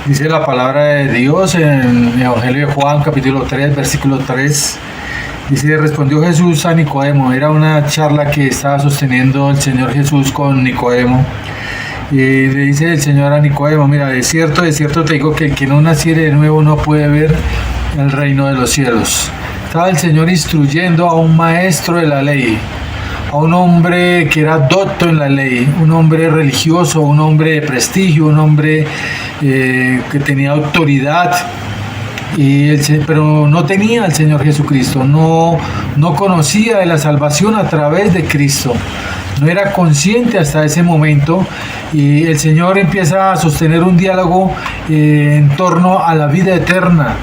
Dice la palabra de Dios en el Evangelio de Juan, capítulo 3, versículo 3. Dice, respondió Jesús a Nicodemo. Era una charla que estaba sosteniendo el Señor Jesús con Nicodemo. Y le dice el Señor a Nicodemo, mira, de cierto te digo que el que no naciere de nuevo no puede ver el reino de los cielos. Estaba el Señor instruyendo a un maestro de la ley, a un hombre que era docto en la ley, un hombre religioso, un hombre de prestigio, un hombre que tenía autoridad, pero no tenía al Señor Jesucristo, no conocía de la salvación a través de Cristo, no era consciente hasta ese momento, y el Señor empieza a sostener un diálogo en torno a la vida eterna,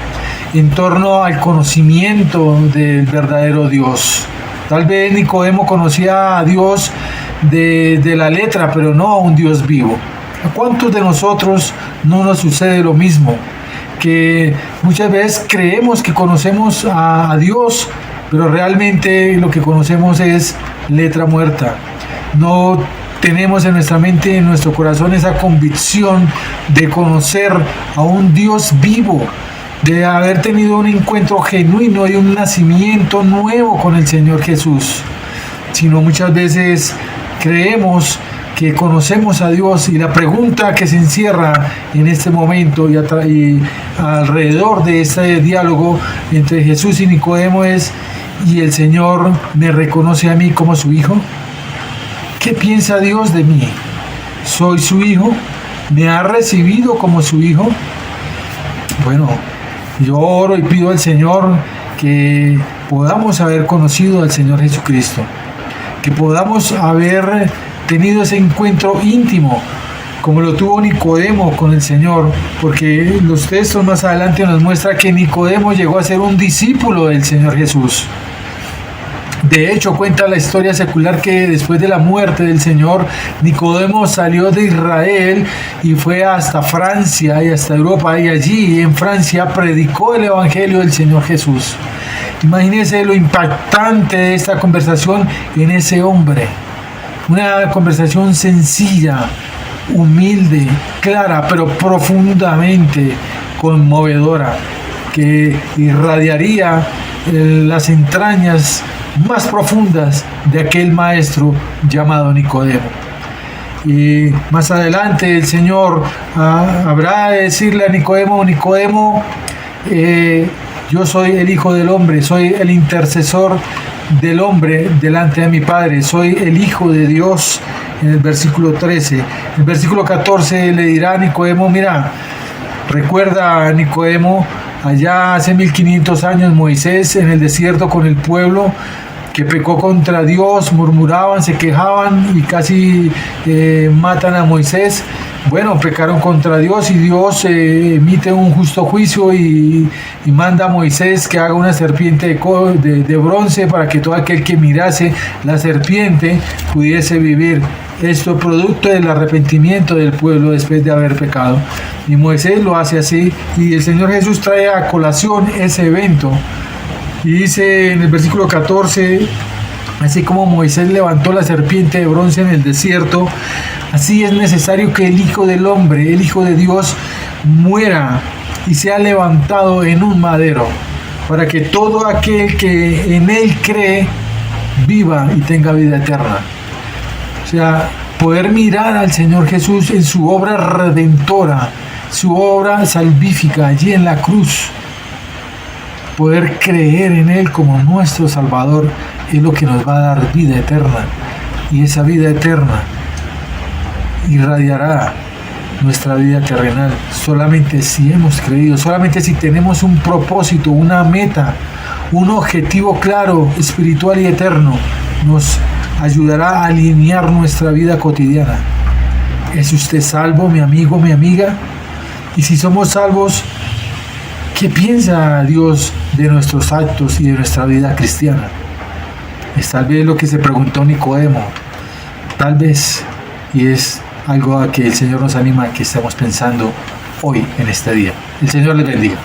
en torno al conocimiento del verdadero Dios. Tal vez Nicodemo conocía a Dios de la letra, pero no a un Dios vivo. ¿A cuántos de nosotros no nos sucede lo mismo? Que muchas veces creemos que conocemos a Dios, pero realmente lo que conocemos es letra muerta. No tenemos en nuestra mente, en nuestro corazón, esa convicción de conocer a un Dios vivo, de haber tenido un encuentro genuino y un nacimiento nuevo con el Señor Jesús, sino muchas veces creemos que conocemos a Dios, y la pregunta que se encierra en este momento y alrededor de este diálogo entre Jesús y Nicodemo es: ¿y el Señor me reconoce a mí como su hijo? ¿Qué piensa Dios de mí? ¿Soy su hijo? ¿Me ha recibido como su hijo? Bueno, yo oro y pido al Señor que podamos haber conocido al Señor Jesucristo, que podamos haber tenido ese encuentro íntimo como lo tuvo Nicodemo con el Señor, porque los textos más adelante nos muestran que Nicodemo llegó a ser un discípulo del Señor Jesús. De hecho, cuenta la historia secular que después de la muerte del Señor, Nicodemo salió de Israel y fue hasta Francia y hasta Europa, y allí en Francia predicó el Evangelio del Señor Jesús. Imagínense lo impactante de esta conversación en ese hombre. Una conversación sencilla, humilde, clara, pero profundamente conmovedora, que irradiaría las entrañas más profundas de aquel maestro llamado Nicodemo. Y más adelante el Señor habrá de decirle a Nicodemo: Nicodemo, yo soy el Hijo del Hombre, soy el intercesor del hombre delante de mi Padre, soy el Hijo de Dios, en el versículo 13. En el versículo 14 le dirá a Nicodemo: mira, recuerda, Nicodemo, allá hace 1500 años Moisés en el desierto con el pueblo que pecó contra Dios, murmuraban, se quejaban y casi matan a Moisés. Bueno, pecaron contra Dios y Dios emite un justo juicio y manda a Moisés que haga una serpiente de bronce para que todo aquel que mirase la serpiente pudiese vivir. Esto producto del arrepentimiento del pueblo después de haber pecado. Y Moisés lo hace así, y el Señor Jesús trae a colación ese evento. Y dice en el versículo 14, así como Moisés levantó la serpiente de bronce en el desierto, así es necesario que el Hijo del Hombre, el Hijo de Dios, muera y sea levantado en un madero, para que todo aquel que en él cree viva y tenga vida eterna. O sea, poder mirar al Señor Jesús en su obra redentora, su obra salvífica allí en la cruz, poder creer en Él como nuestro Salvador, es lo que nos va a dar vida eterna. Y esa vida eterna irradiará nuestra vida terrenal solamente si hemos creído, solamente si tenemos un propósito, una meta, un objetivo claro, espiritual y eterno. Nos ayudará a alinear nuestra vida cotidiana. ¿Es usted salvo, mi amigo, mi amiga? Y si somos salvos, ¿qué piensa Dios de nuestros actos y de nuestra vida cristiana? Es tal vez lo que se preguntó Nicodemo, tal vez, y es algo a que el Señor nos anima a que estemos pensando hoy en este día. El Señor les bendiga.